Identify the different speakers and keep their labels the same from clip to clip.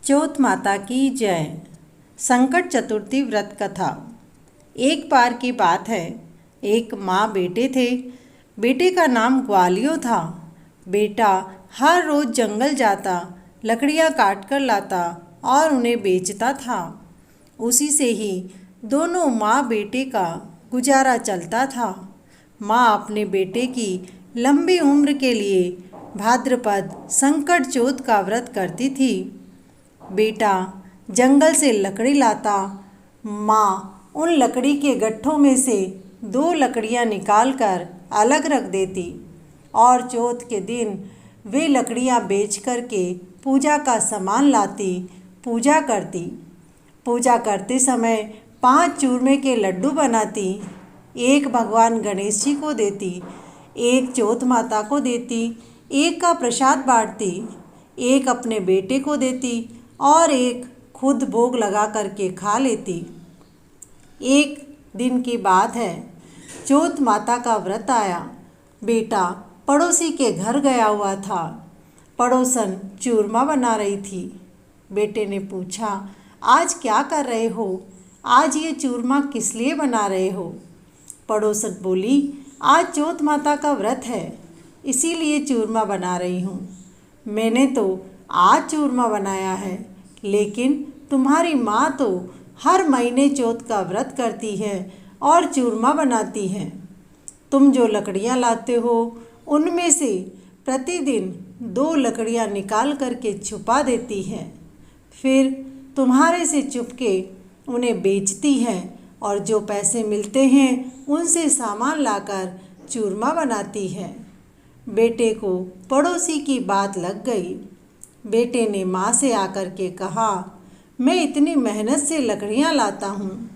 Speaker 1: चौथ माता की जय। संकट चतुर्थी व्रत कथा। एक बार की बात है, एक माँ बेटे थे। बेटे का नाम ग्वालियो था। बेटा हर रोज़ जंगल जाता, लकड़ियाँ काट कर लाता और उन्हें बेचता था। उसी से ही दोनों माँ बेटे का गुजारा चलता था। माँ अपने बेटे की लंबी उम्र के लिए भाद्रपद संकट चौथ का व्रत करती थी। बेटा जंगल से लकड़ी लाता, माँ उन लकड़ी के गट्ठों में से 2 लकड़ियाँ निकालकर अलग रख देती और चौथ के दिन वे लकड़ियाँ बेच कर के पूजा का सामान लाती, पूजा करती। पूजा करते समय 5 चूरमे के लड्डू बनाती, एक भगवान गणेश जी को देती, एक चौथ माता को देती, एक का प्रसाद बांटती, एक अपने बेटे को देती और एक खुद भोग लगा करके खा लेती। एक दिन की बात है, चौथ माता का व्रत आया। बेटा पड़ोसी के घर गया हुआ था। पड़ोसन चूरमा बना रही थी। बेटे ने पूछा, आज क्या कर रहे हो? आज ये चूरमा किस लिए बना रहे हो? पड़ोसन बोली, आज चौथ माता का व्रत है, इसीलिए चूरमा बना रही हूँ। मैंने तो आज चूरमा बनाया है, लेकिन तुम्हारी माँ तो हर महीने चौथ का व्रत करती है और चूरमा बनाती है। तुम जो लकड़ियाँ लाते हो उनमें से प्रतिदिन 2 लकड़ियाँ निकाल करके छुपा देती है, फिर तुम्हारे से चुपके उन्हें बेचती है और जो पैसे मिलते हैं उनसे सामान लाकर चूरमा बनाती है। बेटे को पड़ोसी की बात लग गई। बेटे ने माँ से आकर के कहा, मैं इतनी मेहनत से लकड़ियाँ लाता हूँ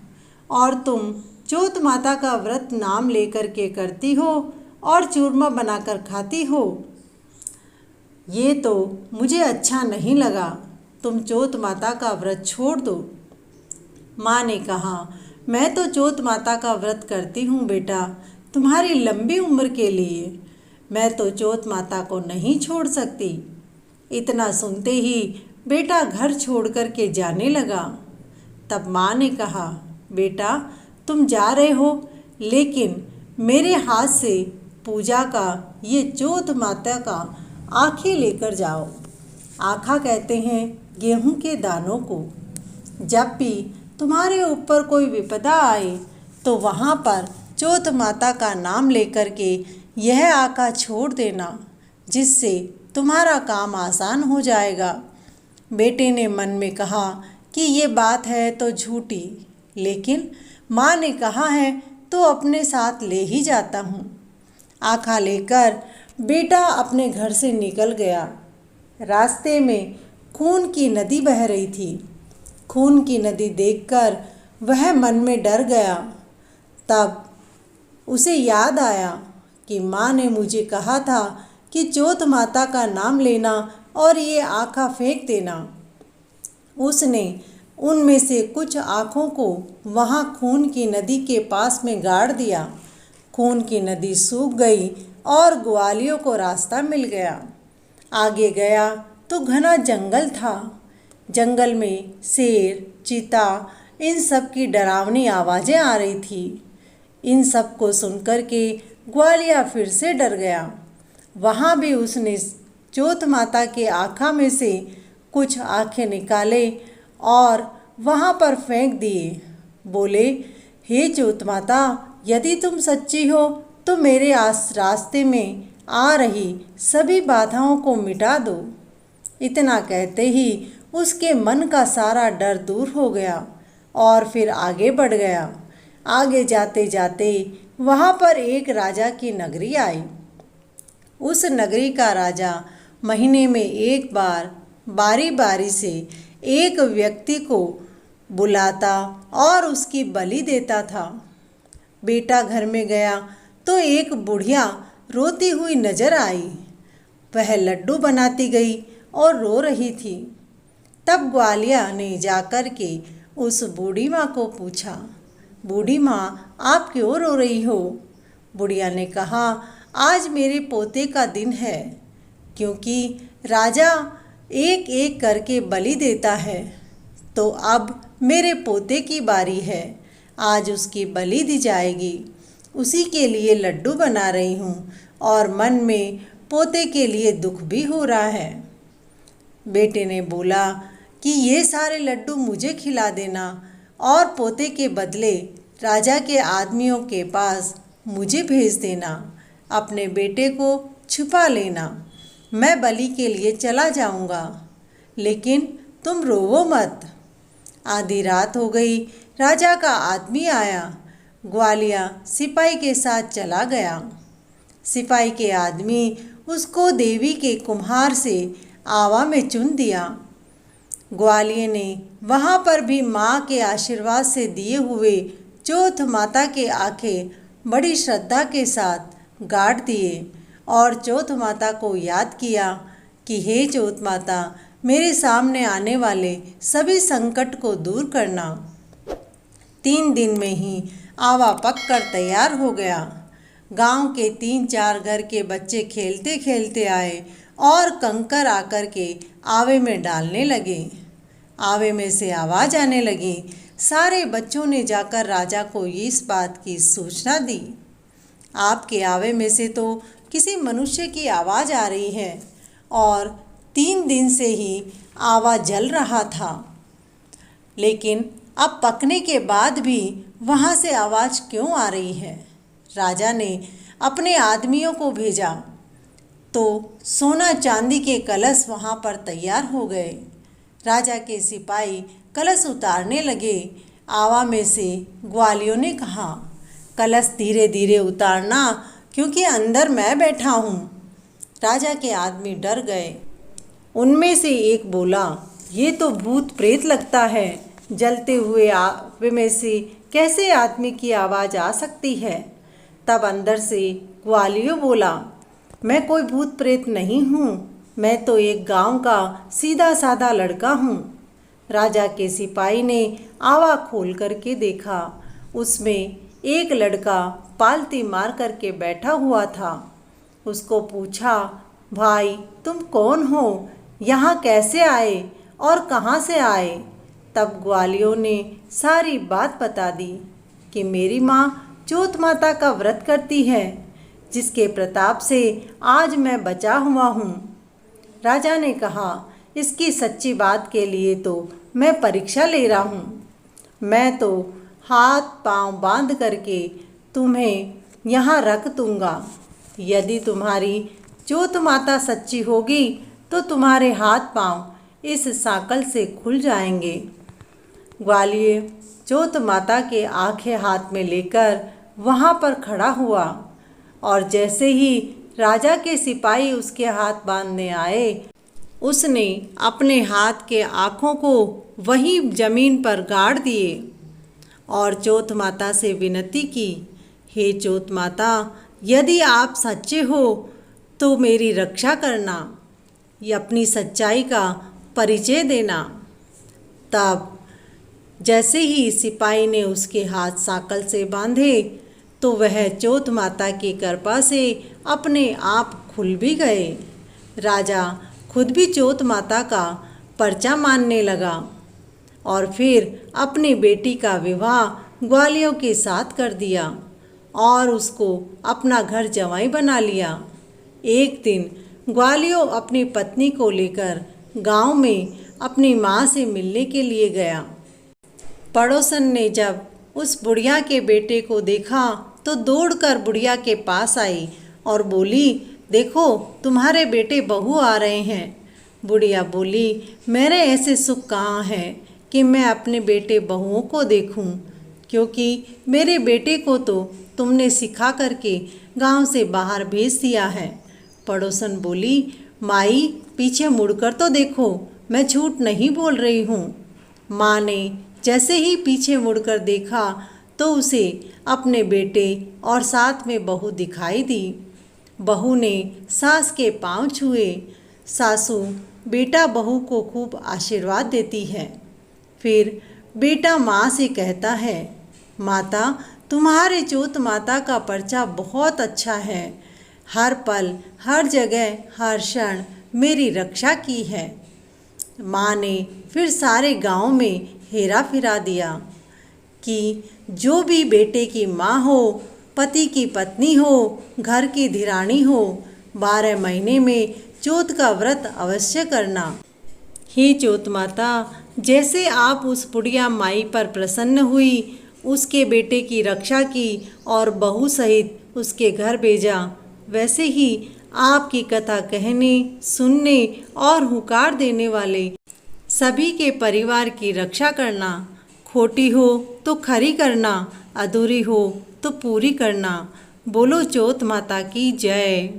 Speaker 1: और तुम चौथ माता का व्रत नाम लेकर के करती हो और चूरमा बनाकर खाती हो। ये तो मुझे अच्छा नहीं लगा, तुम चौथ माता का व्रत छोड़ दो। माँ ने कहा, मैं तो चौथ माता का व्रत करती हूँ बेटा, तुम्हारी लंबी उम्र के लिए। मैं तो चौथ माता को नहीं छोड़ सकती। इतना सुनते ही बेटा घर छोड़ कर के जाने लगा। तब माँ ने कहा, बेटा तुम जा रहे हो, लेकिन मेरे हाथ से पूजा का ये चौथ माता का आखे लेकर जाओ। आखा कहते हैं गेहूं के दानों को। जब भी तुम्हारे ऊपर कोई विपदा आए तो वहाँ पर चौथ माता का नाम लेकर के यह आका छोड़ देना, जिससे तुम्हारा काम आसान हो जाएगा। बेटे ने मन में कहा कि ये बात है तो झूठी, लेकिन माँ ने कहा है तो अपने साथ ले ही जाता हूँ। आखा लेकर बेटा अपने घर से निकल गया। रास्ते में खून की नदी बह रही थी। खून की नदी देखकर वह मन में डर गया। तब उसे याद आया कि माँ ने मुझे कहा था कि चौथ माता का नाम लेना और ये आँखा फेंक देना। उसने उनमें से कुछ आँखों को वहाँ खून की नदी के पास में गाड़ दिया। खून की नदी सूख गई और ग्वालियों को रास्ता मिल गया। आगे गया तो घना जंगल था। जंगल में शेर, चीता, इन सब की डरावनी आवाज़ें आ रही थी। इन सब को सुनकर के ग्वालिया फिर से डर गया। वहाँ भी उसने चौथ माता के आँखा में से कुछ आँखें निकाले और वहाँ पर फेंक दिए। बोले, हे चौथ माता, यदि तुम सच्ची हो तो मेरे रास्ते में आ रही सभी बाधाओं को मिटा दो। इतना कहते ही उसके मन का सारा डर दूर हो गया और फिर आगे बढ़ गया। आगे जाते जाते वहाँ पर एक राजा की नगरी आई। उस नगरी का राजा महीने में एक बार बारी बारी से एक व्यक्ति को बुलाता और उसकी बलि देता था। बेटा घर में गया तो एक बुढ़िया रोती हुई नजर आई। वह लड्डू बनाती गई और रो रही थी। तब ग्वालिया ने जाकर के उस बूढ़ी माँ को पूछा, बूढ़ी माँ, आप क्यों रो रही हो? बुढ़िया ने कहा, आज मेरे पोते का दिन है, क्योंकि राजा एक एक करके बलि देता है। तो अब मेरे पोते की बारी है, आज उसकी बलि दी जाएगी। उसी के लिए लड्डू बना रही हूँ और मन में पोते के लिए दुख भी हो रहा है। बेटे ने बोला कि ये सारे लड्डू मुझे खिला देना और पोते के बदले राजा के आदमियों के पास मुझे भेज देना। अपने बेटे को छुपा लेना, मैं बलि के लिए चला जाऊंगा, लेकिन तुम रोवो मत। आधी रात हो गई, राजा का आदमी आया। ग्वालिया सिपाही के साथ चला गया। सिपाही के आदमी उसको देवी के कुम्हार से आवा में चुन दिया। ग्वालियर ने वहाँ पर भी माँ के आशीर्वाद से दिए हुए चौथ माता के आंखें बड़ी श्रद्धा के साथ गाड़ दिए और चौथ माता को याद किया कि हे चौथ माता, मेरे सामने आने वाले सभी संकट को दूर करना। 3 दिन में ही आवा पककर तैयार हो गया। गांव के 3-4 घर के बच्चे खेलते खेलते आए और कंकर आकर के आवे में डालने लगे। आवे में से आवाज़ आने लगी। सारे बच्चों ने जाकर राजा को इस बात की सूचना दी। आपके आवे में से तो किसी मनुष्य की आवाज़ आ रही है और 3 दिन से ही आवा जल रहा था, लेकिन अब पकने के बाद भी वहाँ से आवाज़ क्यों आ रही है? राजा ने अपने आदमियों को भेजा तो सोना चांदी के कलश वहाँ पर तैयार हो गए। राजा के सिपाही कलश उतारने लगे। आवा में से ग्वालियों ने कहा, कलश धीरे धीरे उतारना, क्योंकि अंदर मैं बैठा हूँ। राजा के आदमी डर गए। उनमें से एक बोला, ये तो भूत प्रेत लगता है, जलते हुए आवे में से कैसे आदमी की आवाज़ आ सकती है? तब अंदर से ग्वालियों बोला, मैं कोई भूत प्रेत नहीं हूँ, मैं तो एक गांव का सीधा साधा लड़का हूँ। राजा के सिपाही ने आवा खोल करके देखा। उसमें एक लड़का पालती मार करके बैठा हुआ था। उसको पूछा, भाई तुम कौन हो, यहाँ कैसे आए और कहाँ से आए? तब ग्वालियों ने सारी बात बता दी कि मेरी माँ चौथ माता का व्रत करती है, जिसके प्रताप से आज मैं बचा हुआ हूँ। राजा ने कहा, इसकी सच्ची बात के लिए तो मैं परीक्षा ले रहा हूँ। मैं तो हाथ पांव बांध करके तुम्हें यहाँ रख दूँगा। यदि तुम्हारी चौथ माता सच्ची होगी तो तुम्हारे हाथ पांव इस साकल से खुल जाएंगे। ग्वालियर चौथ माता के आंखें हाथ में लेकर वहाँ पर खड़ा हुआ और जैसे ही राजा के सिपाही उसके हाथ बांधने आए, उसने अपने हाथ के आँखों को वहीं जमीन पर गाड़ दिए और चौथ माता से विनती की, हे चौथ माता, यदि आप सच्चे हो तो मेरी रक्षा करना, ये अपनी सच्चाई का परिचय देना। तब जैसे ही सिपाही ने उसके हाथ साकल से बांधे तो वह चौथ माता की कृपा से अपने आप खुल भी गए। राजा खुद भी चौथ माता का पर्चा मानने लगा और फिर अपनी बेटी का विवाह ग्वालियों के साथ कर दिया और उसको अपना घर जवाई बना लिया। एक दिन ग्वालियों अपनी पत्नी को लेकर गांव में अपनी माँ से मिलने के लिए गया। पड़ोसन ने जब उस बुढ़िया के बेटे को देखा तो दौड़कर बुढ़िया के पास आई और बोली, देखो तुम्हारे बेटे बहू आ रहे हैं। बुढ़िया बोली, मेरे ऐसे सुख कहाँ है कि मैं अपने बेटे बहुओं को देखूं, क्योंकि मेरे बेटे को तो तुमने सिखा करके गांव से बाहर भेज दिया है। पड़ोसन बोली, माई पीछे मुड़कर तो देखो, मैं झूठ नहीं बोल रही हूँ। माँ ने जैसे ही पीछे मुड़कर देखा तो उसे अपने बेटे और साथ में बहू दिखाई दी। बहू ने सास के पांव छुए। सासू बेटा बहू को खूब आशीर्वाद देती है। फिर बेटा माँ से कहता है, माता तुम्हारे चौथ माता का पर्चा बहुत अच्छा है, हर पल हर जगह हर क्षण मेरी रक्षा की है। माँ ने फिर सारे गांव में हेरा फिरा दिया कि जो भी बेटे की माँ हो, पति की पत्नी हो, घर की धिरानी हो, 12 महीने में चौथ का व्रत अवश्य करना। हे चौथ माता, जैसे आप उस बुढ़िया माई पर प्रसन्न हुई, उसके बेटे की रक्षा की और बहू सहित उसके घर भेजा, वैसे ही आपकी कथा कहने, सुनने और हुकार देने वाले सभी के परिवार की रक्षा करना। खोटी हो तो खरी करना, अधूरी हो तो पूरी करना। बोलो चौथ माता की जय।